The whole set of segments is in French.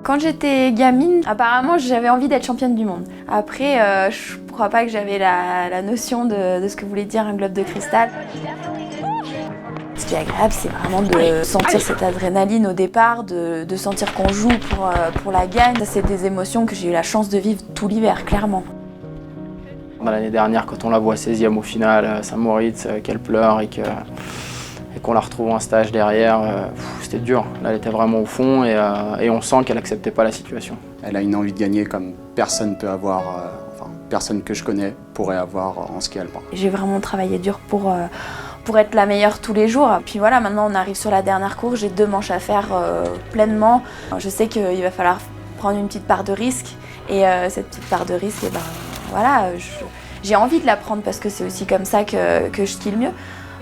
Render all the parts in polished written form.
Quand j'étais gamine, apparemment j'avais envie d'être championne du monde. Après, je crois pas que j'avais la notion de ce que voulait dire un globe de cristal. Ce qui est agréable, c'est vraiment de sentir cette adrénaline au départ, de sentir qu'on joue pour la gagne. C'est des émotions que j'ai eu la chance de vivre tout l'hiver, clairement. L'année dernière, quand on la voit 16e au final à Saint-Moritz, qu'elle pleure et qu'on la retrouve en stage derrière, c'était dur. Là, elle était vraiment au fond et on sent qu'elle n'acceptait pas la situation. Elle a une envie de gagner comme personne peut avoir, personne que je connais pourrait avoir en ski alpin. J'ai vraiment travaillé dur pour être la meilleure tous les jours. Puis voilà, maintenant on arrive sur la dernière course, j'ai 2 manches à faire pleinement. Je sais qu'il va falloir prendre une petite part de risque et cette petite part de risque, voilà, j'ai envie de la prendre parce que c'est aussi comme ça que je skie le mieux.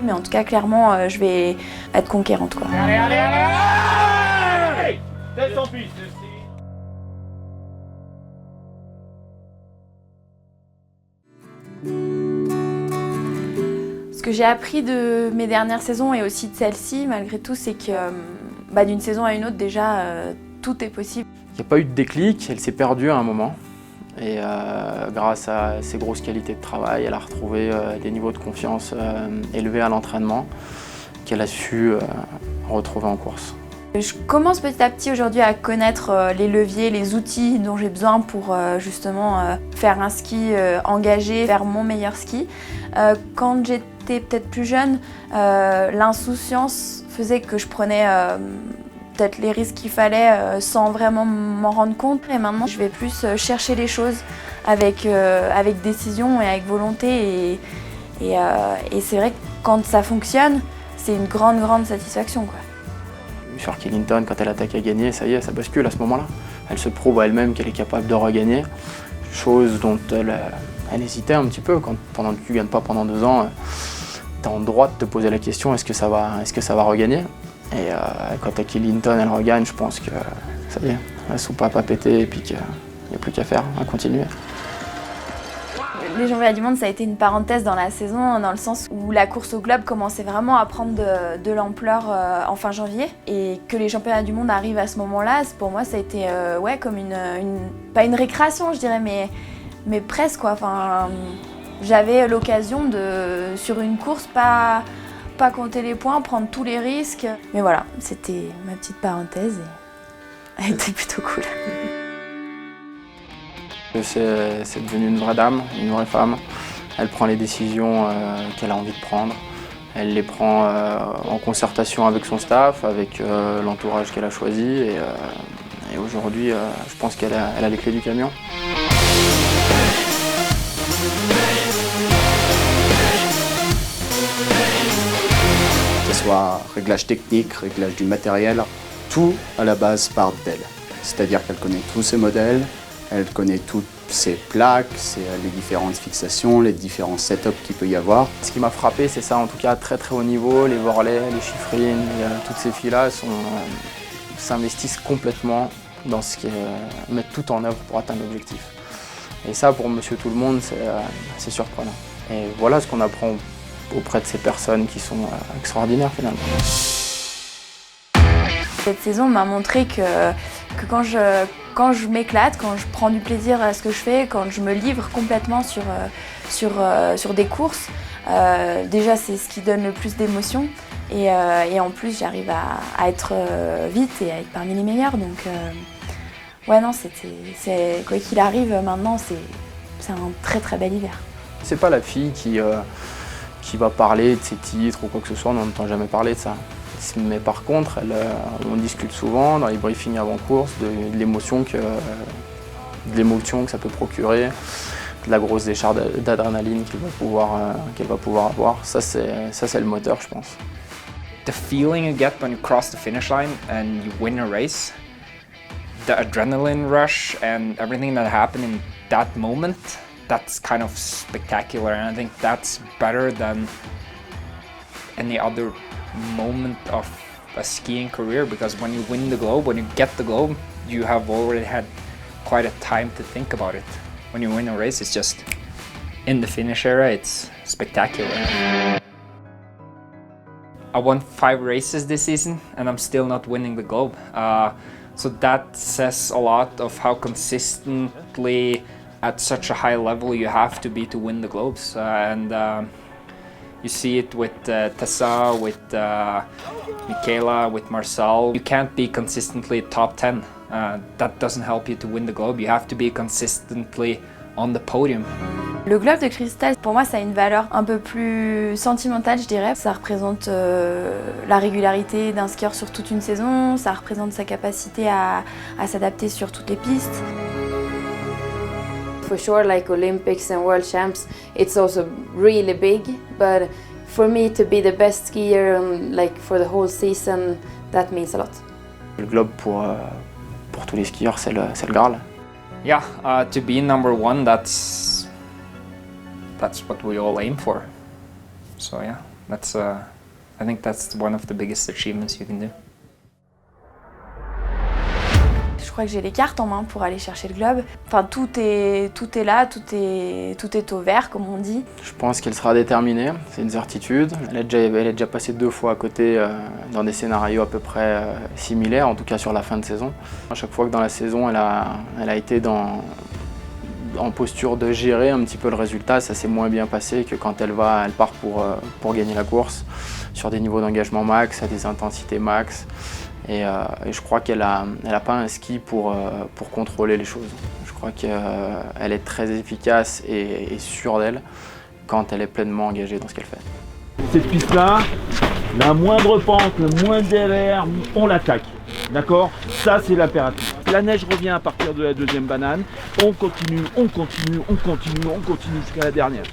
Mais en tout cas, clairement, je vais être conquérante, quoi. Allez, allez, allez, allez! Tête en piste. Ce que j'ai appris de mes dernières saisons et aussi de celle-ci, malgré tout, c'est que d'une saison à une autre, déjà, tout est possible. Il n'y a pas eu de déclic, elle s'est perdue à un moment. Et grâce à ses grosses qualités de travail, elle a retrouvé des niveaux de confiance élevés à l'entraînement qu'elle a su retrouver en course. Je commence petit à petit aujourd'hui à connaître les leviers, les outils dont j'ai besoin pour justement faire un ski engagé, faire mon meilleur ski. Quand j'étais peut-être plus jeune, l'insouciance faisait que je prenais peut-être les risques qu'il fallait sans vraiment m'en rendre compte. Et maintenant, je vais plus chercher les choses avec décision et avec volonté. Et c'est vrai que quand ça fonctionne, c'est une grande satisfaction, quoi. Sur Killington, quand elle attaque à gagner, ça y est, ça bascule à ce moment-là. Elle se prouve à elle-même qu'elle est capable de regagner, chose dont elle hésitait un petit peu. Pendant que tu ne gagnes pas pendant 2 ans, tu as le droit de te poser la question, est-ce que ça va regagner? Et quand à Killington, elle regagne, je pense que ça y est, la soupape a pété et puis qu'il n'y a plus qu'à faire, à continuer. Les Championnats du Monde, ça a été une parenthèse dans la saison, dans le sens où la course au globe commençait vraiment à prendre de l'ampleur en fin janvier. Et que les Championnats du Monde arrivent à ce moment-là, pour moi, ça a été comme pas une récréation, je dirais, mais presque, quoi. Enfin, j'avais l'occasion de, sur une course, pas compter les points, prendre tous les risques. Mais voilà, c'était ma petite parenthèse et elle était plutôt cool. C'est devenu une vraie dame, une vraie femme. Elle prend les décisions qu'elle a envie de prendre. Elle les prend en concertation avec son staff, avec l'entourage qu'elle a choisi. Et aujourd'hui, je pense qu'elle a les clés du camion. Que ce soit réglage technique, réglage du matériel, tout à la base part d'elle. C'est-à-dire qu'elle connaît tous ses modèles, elle connaît toutes ses plaques, les différentes fixations, les différents setups qu'il peut y avoir. Ce qui m'a frappé, c'est ça, en tout cas, très haut niveau. Les Worley, les Schifrin, toutes ces filles-là s'investissent complètement dans mettent tout en œuvre pour atteindre l'objectif. Et ça, pour Monsieur Tout-le-Monde, c'est surprenant. Et voilà ce qu'on apprend auprès de ces personnes qui sont extraordinaires, finalement. Cette saison m'a montré que quand je m'éclate, quand je prends du plaisir à ce que je fais, quand je me livre complètement sur des courses, déjà c'est ce qui donne le plus d'émotion et en plus j'arrive à être vite et à être parmi les meilleurs. Donc ouais, non, quoi qu'il arrive maintenant, c'est un très bel hiver. C'est pas la fille qui va parler de ses titres ou quoi que ce soit, on n'entend jamais parler de ça. Mais par contre, on discute souvent dans les briefings avant-course de l'émotion que ça peut procurer, de la grosse décharge d'adrénaline qu'elle va pouvoir avoir. Ça, c'est le moteur, je pense. The feeling you get when you cross the finish line and you win a race, the adrenaline rush and everything that happened in that moment, that's kind of spectacular, and I think that's better than any other moment of a skiing career, because when you win the globe, when you get the globe, you have already had quite a time to think about it. When you win a race, it's just in the finish area, it's spectacular. I won 5 races this season and I'm still not winning the globe. So that says a lot of how consistently at such a high level you have to be to win the Globes. You see it with Tessa, with Michaela, with Marcel. You can't be consistently top 10. That doesn't help you to win the Globe. You have to be consistently on the podium. Le globe de cristal, pour moi, ça a une valeur un peu plus sentimentale, je dirais. Ça représente la régularité d'un skieur sur toute une saison, ça représente sa capacité à s'adapter sur toutes les pistes. For sure, like Olympics and World Champs, it's also really big. But for me to be the best skier, like for the whole season, that means a lot. Le globe pour tous les skieurs, c'est le Graal. Yeah, to be number one, that's what we all aim for. So yeah, I think that's one of the biggest achievements you can do. Je crois que j'ai les cartes en main pour aller chercher le globe. Enfin, tout est là, tout est au vert, comme on dit. Je pense qu'elle sera déterminée, c'est une certitude. Elle est déjà passée 2 fois à côté dans des scénarios à peu près similaires, en tout cas sur la fin de saison. À chaque fois que dans la saison, elle a été en posture de gérer un petit peu le résultat, ça s'est moins bien passé que quand elle part pour gagner la course, sur des niveaux d'engagement max, à des intensités max. Et je crois qu'elle a pas un ski pour contrôler les choses. Je crois qu'elle est très efficace et sûre d'elle quand elle est pleinement engagée dans ce qu'elle fait. Cette piste-là, la moindre pente, le moindre DLR, on l'attaque. D'accord? Ça, c'est l'impératif. La neige revient à partir de la deuxième banane. On continue jusqu'à la dernière.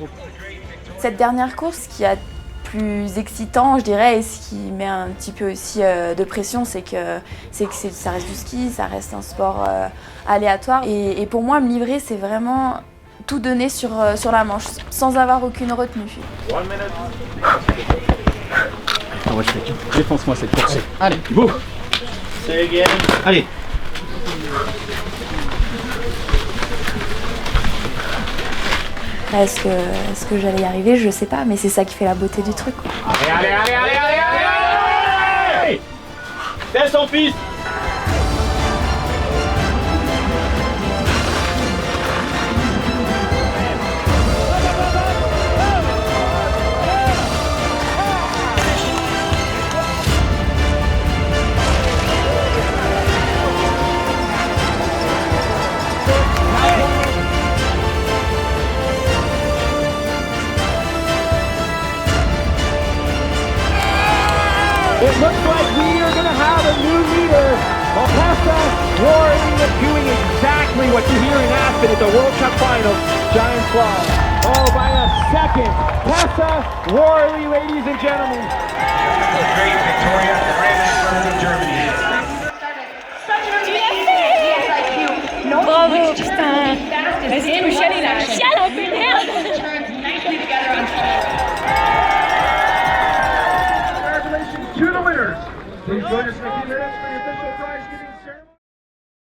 Cette dernière course qui a plus excitant, je dirais, et ce qui met un petit peu aussi de pression, c'est que ça reste du ski, ça reste un sport aléatoire. Et pour moi, me livrer, c'est vraiment tout donner sur la manche, sans avoir aucune retenue. Défonce-moi cette course. Allez, Go! Allez! Est-ce que j'allais y arriver? Je sais pas, mais c'est ça qui fait la beauté du truc, quoi. Allez! Test en piste! It looks like we are going to have a new leader. Tessa Worley doing exactly what you hear in Aspen at the World Cup Final, Giant Slalom. Oh, by a second. Tessa Worley, ladies and gentlemen. Great Victoria.